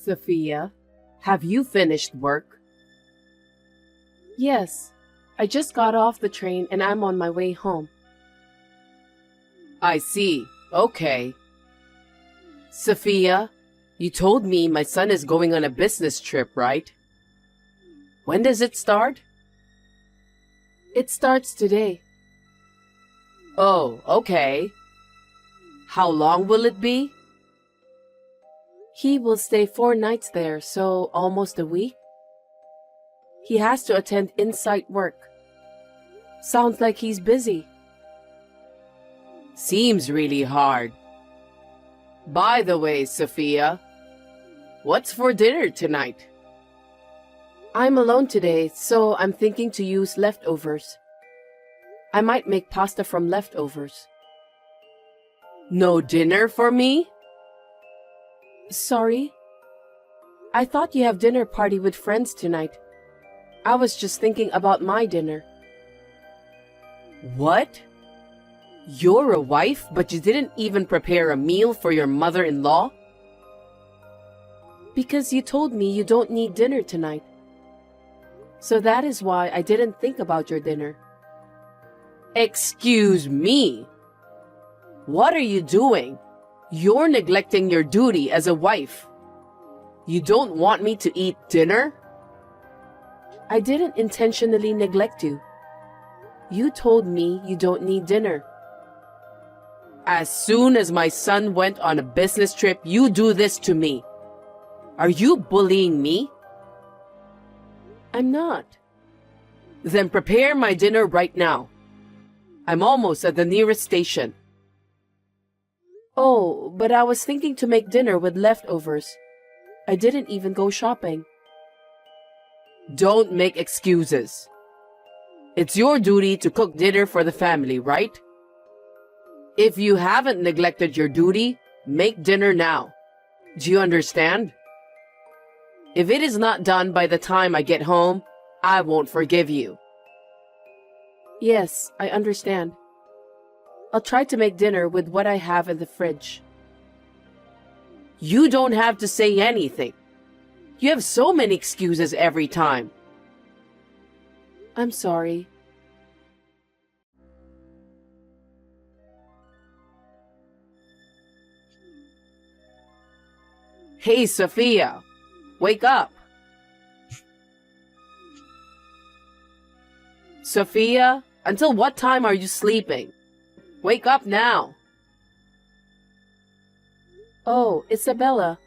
Sophia, have you finished work? Yes, I just got off the train and I'm on my way home. I see. Okay. Sophia, you told me my son is going on a business trip, right? When does it start? It starts today. Oh, okay. How long will it be? He will stay 4 nights there, so almost a week. He has to attend in-site work. Sounds like he's busy. Seems really hard. By the way, Sophia, what's for dinner tonight? I'm alone today, so I'm thinking to use leftovers. I might make pasta from leftovers. No dinner for me? Sorry? I thought you have dinner party with friends tonight. I was just thinking about my dinner. What? You're a wife, but you didn't even prepare a meal for your mother-in-law? Because you told me you don't need dinner tonight. So that is why I didn't think about your dinner. Excuse me? What are you doing? You're neglecting your duty as a wife. You don't want me to eat dinner? I didn't intentionally neglect you. You told me you don't need dinner. As soon as my son went on a business trip, you do this to me. Are you bullying me? I'm not. Then prepare my dinner right now. I'm almost at the nearest station. Oh, but I was thinking to make dinner with leftovers. I didn't even go shopping. Don't make excuses. It's your duty to cook dinner for the family, right? If you haven't neglected your duty, make dinner now. Do you understand? If it is not done by the time I get home, I won't forgive you. Yes, I understand. I'll try to make dinner with what I have in the fridge. You don't have to say anything. You have so many excuses every time. I'm sorry. Hey, Sophia, wake up. Sophia, until what time are you sleeping? Wake up now. Oh, Isabella.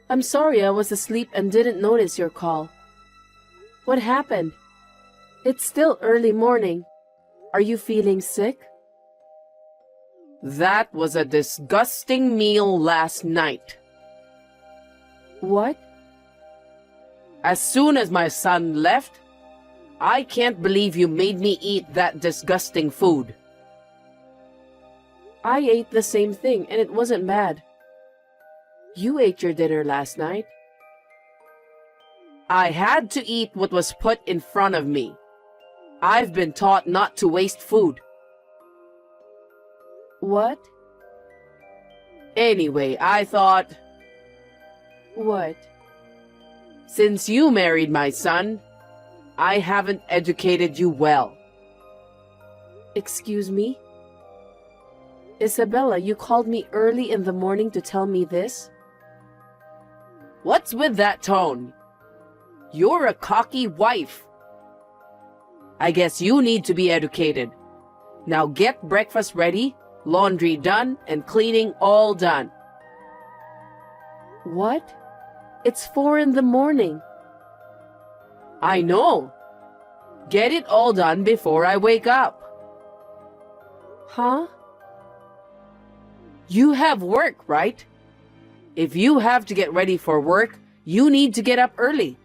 I'm sorry I was asleep and didn't notice your call. What happened? It's still early morning. Are you feeling sick? That was a disgusting meal last night. What? As soon as my son left, I can't believe you made me eat that disgusting food. I ate the same thing and it wasn't bad. You ate your dinner last night. I had to eat what was put in front of me. I've been taught not to waste food. What? Anyway, I thought... What? Since you married my son, I haven't educated you well. Excuse me? Isabella, you called me early in the morning to tell me this? What's with that tone? You're a cocky wife. I guess you need to be educated. Now get breakfast ready, laundry done, and cleaning all done. What? It's 4 in the morning. I know. Get it all done before I wake up. Huh? You have work, right? If you have to get ready for work, you need to get up early.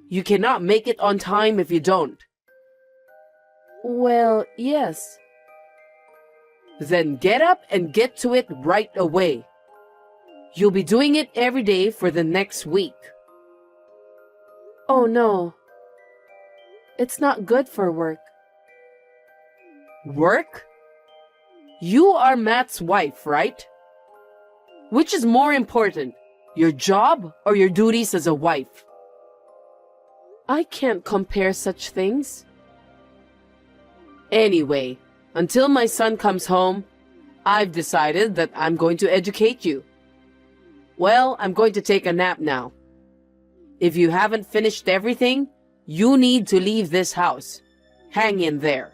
You cannot make it on time if you don't. Well, yes. Then get up and get to it right away. You'll be doing it every day for the next week. Oh no. It's not good for work. Work? You are Matt's wife, right? Which is more important, Your job or your duties as a wife? I can't compare such things. Anyway, until my son comes home, I've decided that I'm going to educate you. Well, I'm going to take a nap now. If you haven't finished everything, you need to leave this house. Hang in there.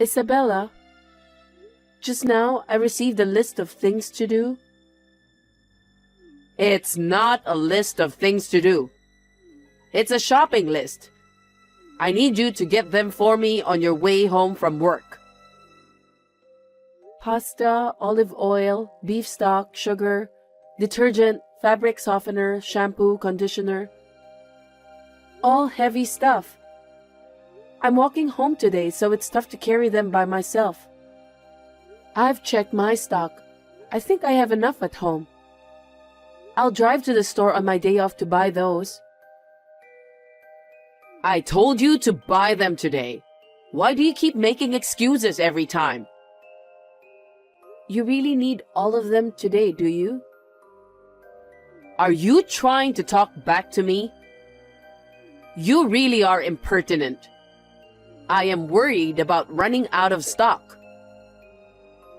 Isabella, just now I received a list of things to do. It's not a list of things to do. It's a shopping list. I need you to get them for me on your way home from work. Pasta, olive oil, beef stock, sugar, detergent, fabric softener, shampoo, conditioner. All heavy stuff. I'm walking home today, so it's tough to carry them by myself. I've checked my stock. I think I have enough at home. I'll drive to the store on my day off to buy those. I told you to buy them today. Why do you keep making excuses every time? You really need all of them today, do you? Are you trying to talk back to me? You really are impertinent. I am worried about running out of stock.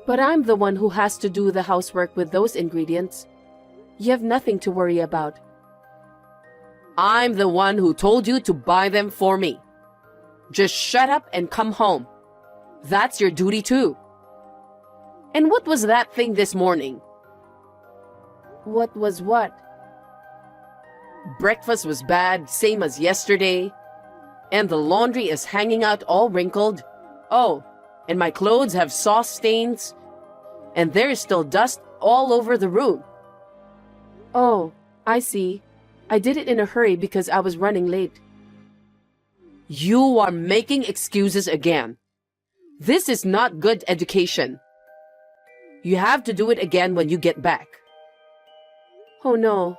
But I'm the one who has to do the housework with those ingredients. You have nothing to worry about. I'm the one who told you to buy them for me. Just shut up and come home. That's your duty too. And what was that thing this morning? What was what? Breakfast was bad, same as yesterday. And the laundry is hanging out all wrinkled. Oh, and my clothes have sauce stains. And there is still dust all over the room. Oh, I see. I did it in a hurry because I was running late. You are making excuses again. This is not good education. You have to do it again when you get back. Oh no.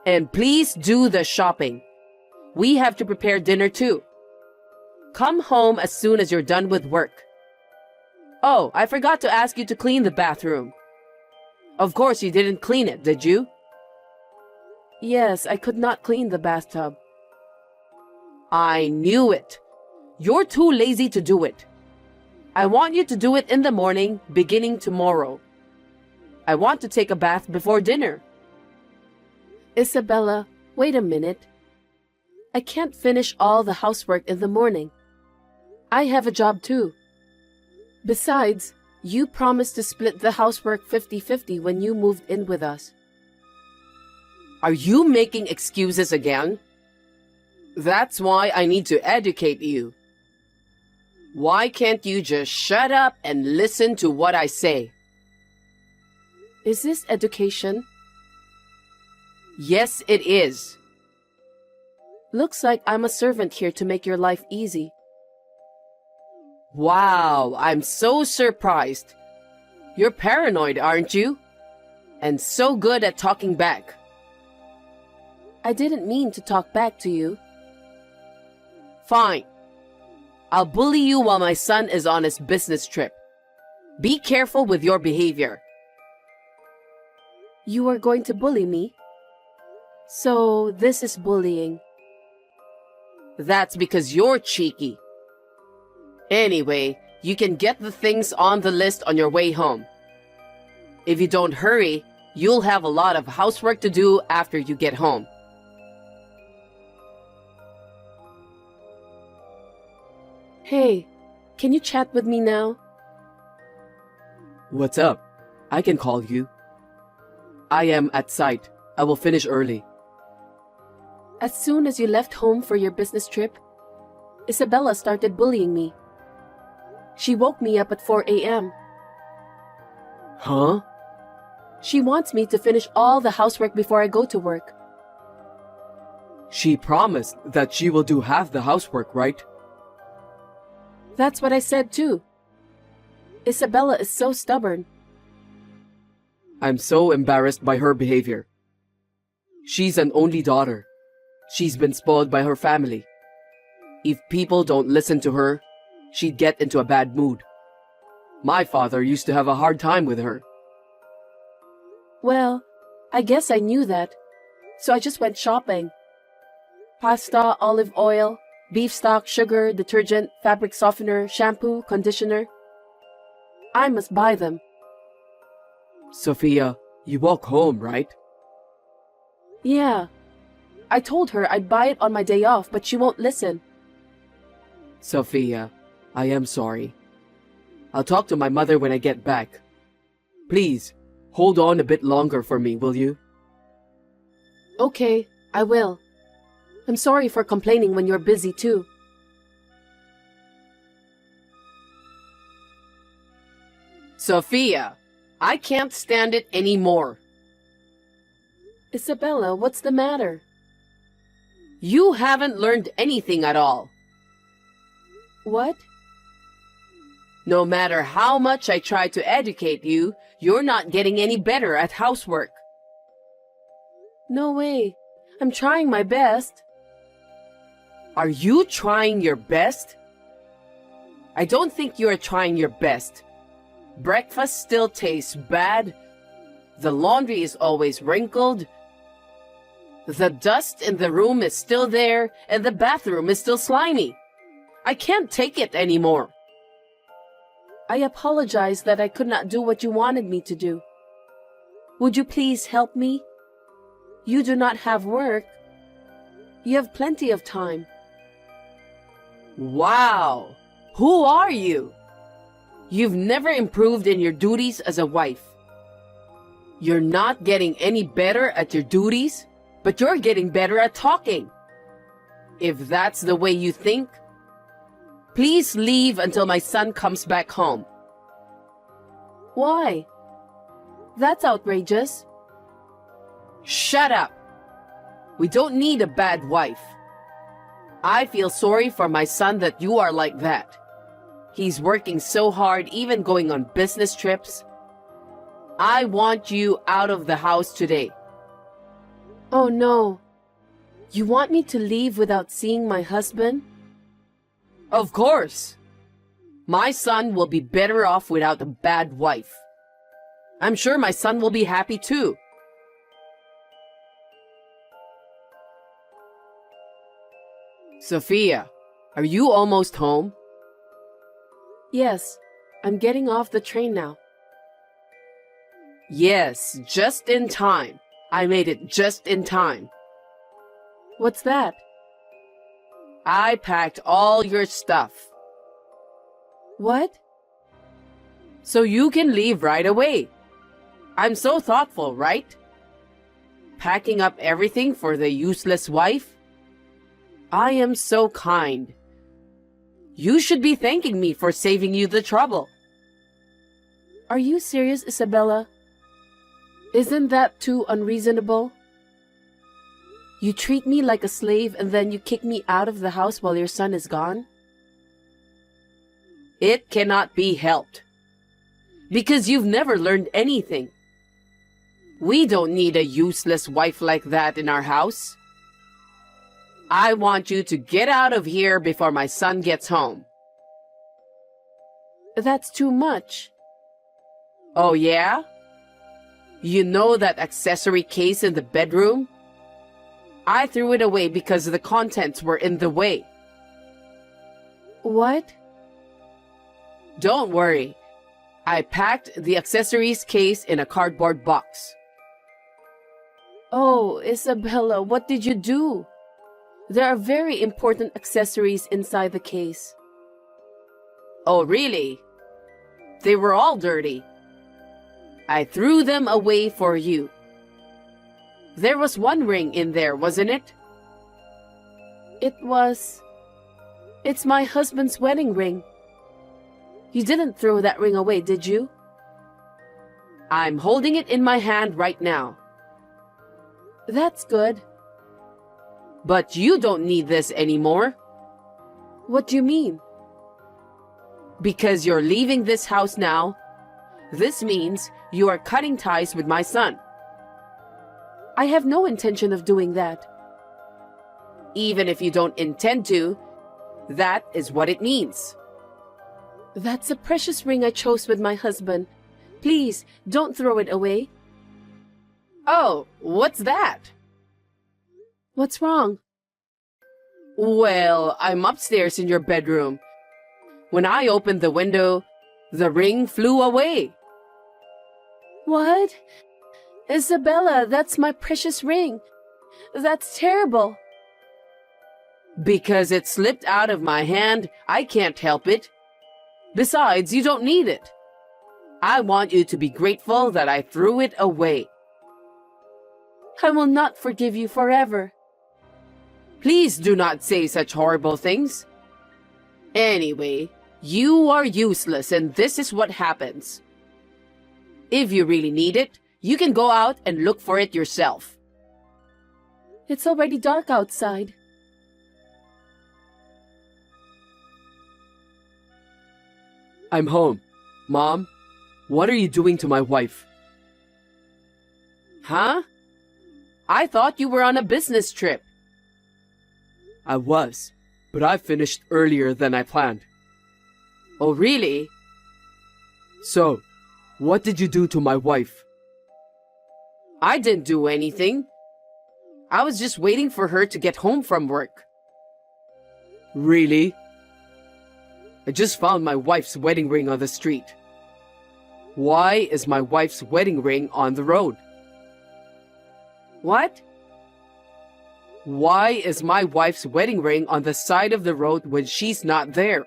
And please do the shopping. We have to prepare dinner too. Come home as soon as you're done with work. Oh, I forgot to ask you to clean the bathroom. Of course you didn't clean it, did you? Yes, I could not clean the bathtub. I knew it. You're too lazy to do it. I want you to do it in the morning, beginning tomorrow. I want to take a bath before dinner. Isabella, wait a minute. I can't finish all the housework in the morning. I have a job too. Besides, you promised to split the housework 50-50 when you moved in with us. Are you making excuses again? That's why I need to educate you. Why can't you just shut up and listen to what I say? Is this education? Yes, it is. Looks like I'm a servant here to make your life easy. Wow, I'm so surprised. You're paranoid, aren't you? And so good at talking back. I didn't mean to talk back to you. Fine. I'll bully you while my son is on his business trip. Be careful with your behavior. You are going to bully me? So this is bullying. That's because you're cheeky. Anyway, you can get the things on the list on your way home. If you don't hurry, you'll have a lot of housework to do after you get home. Hey, can you chat with me now? What's up? I can call you. I am at site. I will finish early. As soon as you left home for your business trip, Isabella started bullying me. She woke me up at 4 a.m. Huh? She wants me to finish all the housework before I go to work. She promised that she will do half the housework, right? That's what I said too. Isabella is so stubborn. I'm so embarrassed by her behavior. She's an only daughter. She's been spoiled by her family. If people don't listen to her, she'd get into a bad mood. My father used to have a hard time with her. Well, I guess I knew that. So I just went shopping. Pasta, olive oil, beef stock, sugar, detergent, fabric softener, shampoo, conditioner. I must buy them. Sophia, you walk home, right? Yeah. I told her I'd buy it on my day off, but she won't listen. Sophia, I am sorry. I'll talk to my mother when I get back. Please, hold on a bit longer for me, will you? Okay, I will. I'm sorry for complaining when you're busy too. Sophia, I can't stand it anymore. Isabella, what's the matter? You haven't learned anything at all. What? No matter how much I try to educate you, you're not getting any better at housework. No way. I'm trying my best. Are you trying your best? I don't think you're trying your best. Breakfast still tastes bad. The laundry is always wrinkled. The dust in the room is still there, and the bathroom is still slimy. I can't take it anymore. I apologize that I could not do what you wanted me to do. Would you please help me? You do not have work. You have plenty of time. Wow! Who are you? You've never improved in your duties as a wife. You're not getting any better at your duties, but you're getting better at talking. If that's the way you think, please leave until my son comes back home. Why? That's outrageous. Shut up! We don't need a bad wife. I feel sorry for my son that you are like that. He's working so hard, even going on business trips. I want you out of the house today. Oh no. You want me to leave without seeing my husband? Of course. My son will be better off without a bad wife. I'm sure my son will be happy too. Sophia, are you almost home? Yes, I'm getting off the train now. Yes, just in time. I made it just in time. What's that? I packed all your stuff. What? So you can leave right away. I'm so thoughtful, right? Packing up everything for the useless wife? I am so kind. You should be thanking me for saving you the trouble. Are you serious, Isabella? Isn't that too unreasonable? You treat me like a slave and then you kick me out of the house while your son is gone? It cannot be helped. Because you've never learned anything. We don't need a useless wife like that in our house. I want you to get out of here before my son gets home. That's too much. Oh yeah? You know that accessory case in the bedroom? I threw it away because the contents were in the way. What? Don't worry. I packed the accessories case in a cardboard box. Oh, Isabella, what did you do? There are very important accessories inside the case. Oh, really? They were all dirty. I threw them away for you. There was one ring in there, wasn't it? It's my husband's wedding ring. You didn't throw that ring away, did you? I'm holding it in my hand right now. That's good. But you don't need this anymore. What do you mean? Because you're leaving this house now, this means you are cutting ties with my son. I have no intention of doing that. Even if you don't intend to, that is what it means. That's a precious ring I chose with my husband. Please, don't throw it away. Oh, what's that? What's wrong? Well, I'm upstairs in your bedroom. When I opened the window, the ring flew away. What? Isabella, that's my precious ring. That's terrible. Because it slipped out of my hand, I can't help it. Besides, you don't need it. I want you to be grateful that I threw it away. I will not forgive you forever. Please do not say such horrible things. Anyway, you are useless and this is what happens. If you really need it, you can go out and look for it yourself. It's already dark outside. I'm home. Mom, what are you doing to my wife? Huh? I thought you were on a business trip. I was, but I finished earlier than I planned. Oh, really? So, what did you do to my wife? I didn't do anything. I was just waiting for her to get home from work. Really? I just found my wife's wedding ring on the street. Why is my wife's wedding ring on the road? What? Why is my wife's wedding ring on the side of the road when she's not there?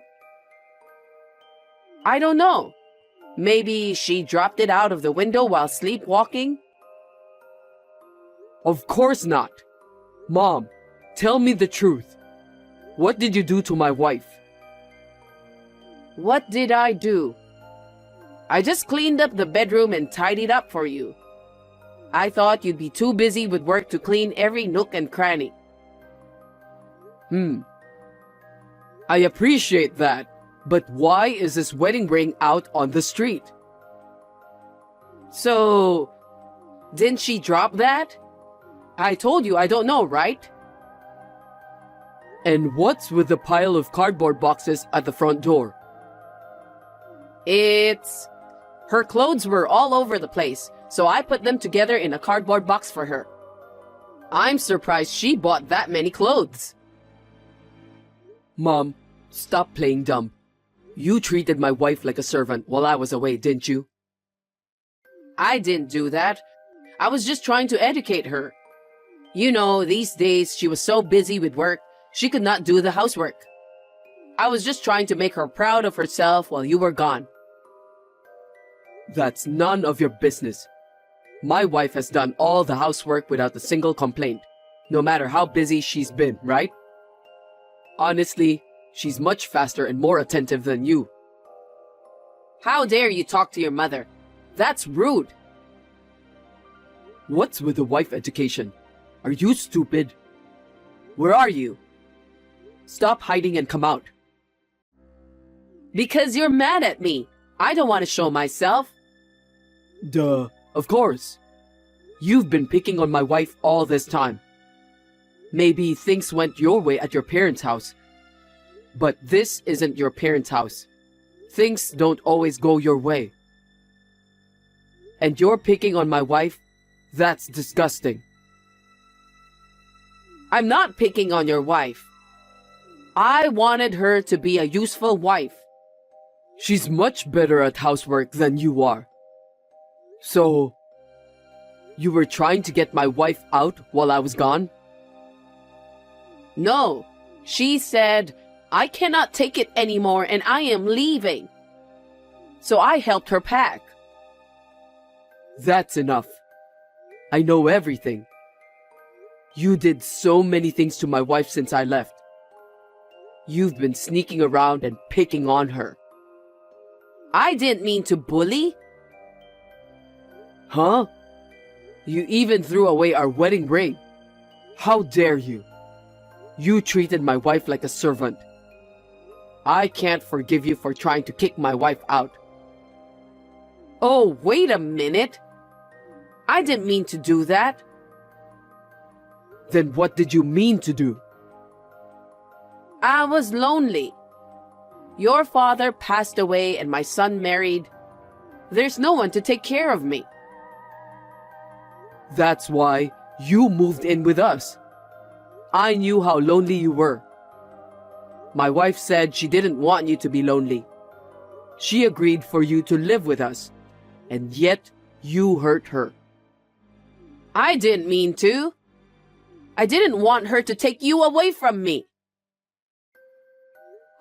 I don't know. Maybe she dropped it out of the window while sleepwalking? Of course not. Mom, tell me the truth. What did you do to my wife? What did I do? I just cleaned up the bedroom and tidied up for you. I thought you'd be too busy with work to clean every nook and cranny. I appreciate that, but why is this wedding ring out on the street? So, didn't she drop that? I told you I don't know, right? And what's with the pile of cardboard boxes at the front door? Her clothes were all over the place, so I put them together in a cardboard box for her. I'm surprised she bought that many clothes. Mom, stop playing dumb. You treated my wife like a servant while I was away, didn't you? I didn't do that. I was just trying to educate her. You know, these days she was so busy with work, she could not do the housework. I was just trying to make her proud of herself while you were gone. That's none of your business. My wife has done all the housework without a single complaint, no matter how busy she's been, right? Honestly, she's much faster and more attentive than you. How dare you talk to your mother? That's rude. What's with the wife education? Are you stupid? Where are you? Stop hiding and come out. Because you're mad at me. I don't want to show myself. Duh, of course. You've been picking on my wife all this time. Maybe things went your way at your parents' house. But this isn't your parents' house. Things don't always go your way. And you're picking on my wife? That's disgusting. I'm not picking on your wife. I wanted her to be a useful wife. She's much better at housework than you are. So, you were trying to get my wife out while I was gone? No, she said, I cannot take it anymore and I am leaving. So I helped her pack. That's enough. I know everything. You did so many things to my wife since I left. You've been sneaking around and picking on her. I didn't mean to bully. Huh? You even threw away our wedding ring. How dare you? You treated my wife like a servant. I can't forgive you for trying to kick my wife out. Oh, wait a minute. I didn't mean to do that. Then what did you mean to do? I was lonely. Your father passed away and my son married. There's no one to take care of me. That's why you moved in with us. I knew how lonely you were. My wife said she didn't want you to be lonely. She agreed for you to live with us, and yet you hurt her. I didn't mean to. I didn't want her to take you away from me.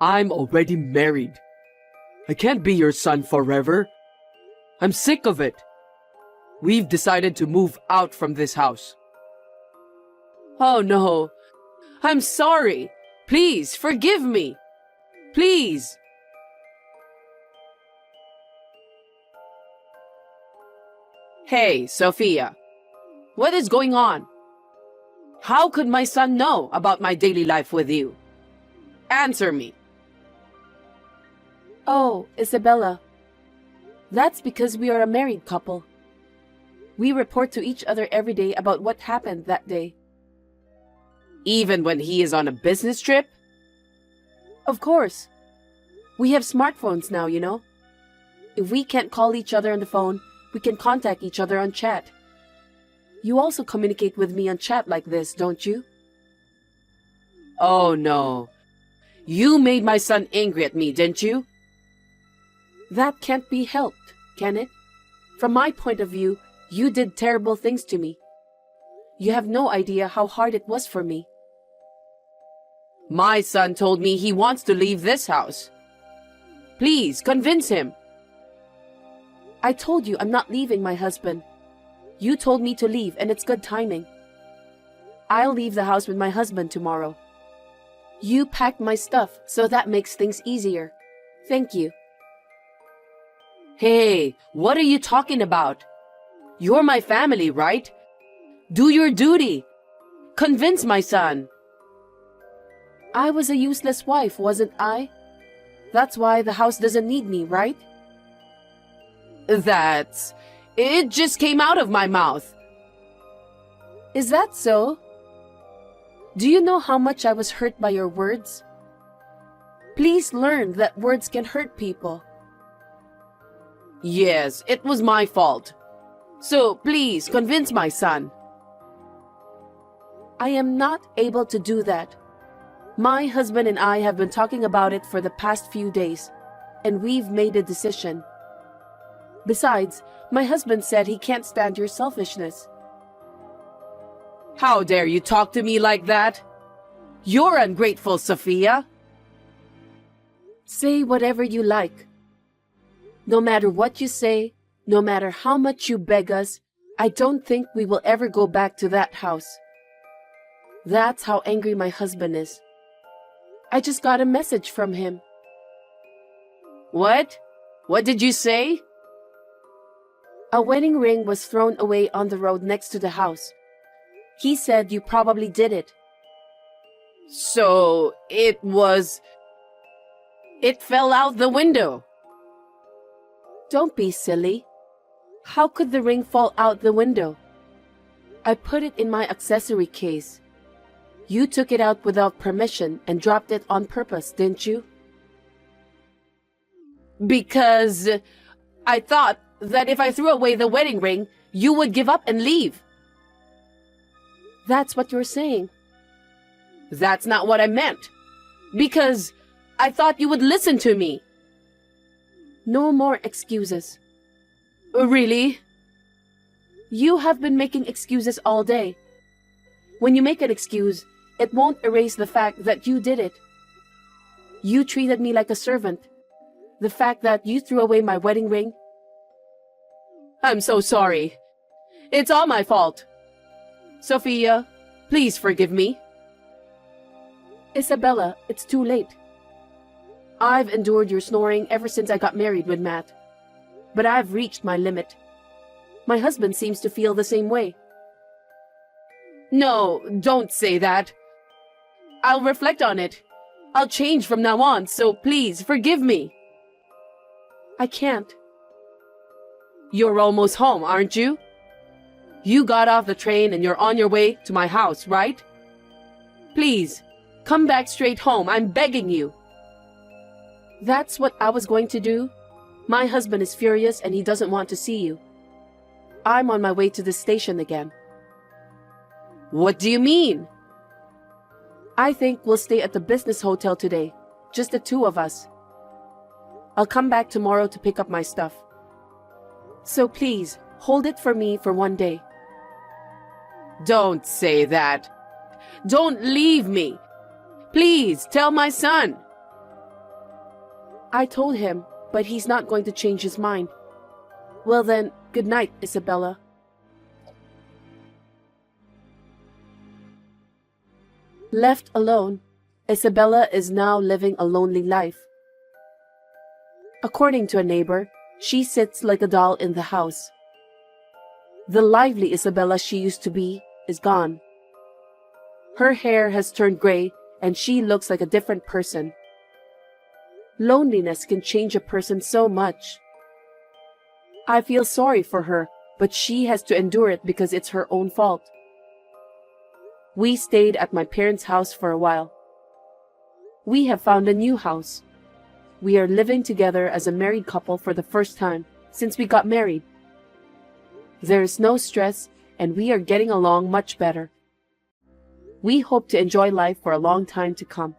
I'm already married. I can't be your son forever. I'm sick of it. We've decided to move out from this house. Oh no. I'm sorry. Please forgive me. Please. Hey, Sophia. What is going on? How could my son know about my daily life with you? Answer me. Oh, Isabella. That's because we are a married couple. We report to each other every day about what happened that day. Even when he is on a business trip? Of course. We have smartphones now, you know. If we can't call each other on the phone, we can contact each other on chat. You also communicate with me on chat like this, don't you? Oh no. You made my son angry at me, didn't you? That can't be helped, can it? From my point of view, you did terrible things to me. You have no idea how hard it was for me. My son told me he wants to leave this house. Please, convince him. I told you I'm not leaving my husband. You told me to leave, and it's good timing. I'll leave the house with my husband tomorrow. You packed my stuff, so that makes things easier. Thank you. Hey, what are you talking about? You're my family, right? Do your duty. Convince my son. I was a useless wife, wasn't I? That's why the house doesn't need me, right? It just came out of my mouth. Is that so? Do you know how much I was hurt by your words? Please learn that words can hurt people. Yes, it was my fault. So please convince my son. I am not able to do that. My husband and I have been talking about it for the past few days, and we've made a decision. Besides, my husband said he can't stand your selfishness. How dare you talk to me like that? You're ungrateful, Sophia. Say whatever you like. No matter what you say, no matter how much you beg us, I don't think we will ever go back to that house. That's how angry my husband is. I just got a message from him. What? What did you say? A wedding ring was thrown away on the road next to the house. He said you probably did it. So, it fell out the window. Don't be silly. How could the ring fall out the window? I put it in my accessory case. You took it out without permission and dropped it on purpose, didn't you? Because I thought that if I threw away the wedding ring, you would give up and leave. That's what you're saying. That's not what I meant. Because I thought you would listen to me. No more excuses. Really? You have been making excuses all day. When you make an excuse, it won't erase the fact that you did it. You treated me like a servant. The fact that you threw away my wedding ring. I'm so sorry. It's all my fault. Sophia, please forgive me. Isabella, it's too late. I've endured your snoring ever since I got married with Matt. But I've reached my limit. My husband seems to feel the same way. No, don't say that. I'll reflect on it. I'll change from now on, so please forgive me. I can't. You're almost home, aren't you? You got off the train and you're on your way to my house, right? Please, come back straight home. I'm begging you. That's what I was going to do. My husband is furious and he doesn't want to see you. I'm on my way to the station again. What do you mean? I think we'll stay at the business hotel today, just the two of us. I'll come back tomorrow to pick up my stuff. So please, hold it for me for one day. Don't say that. Don't leave me. Please, tell my son. I told him, but he's not going to change his mind. Well then, good night, Isabella. Left alone, Isabella is now living a lonely life. According to a neighbor, she sits like a doll in the house. The lively Isabella she used to be is gone. Her hair has turned gray and she looks like a different person. Loneliness can change a person so much. I feel sorry for her, but she has to endure it because it's her own fault. We stayed at my parents' house for a while. We have found a new house. We are living together as a married couple for the first time since we got married. There is no stress and we are getting along much better. We hope to enjoy life for a long time to come.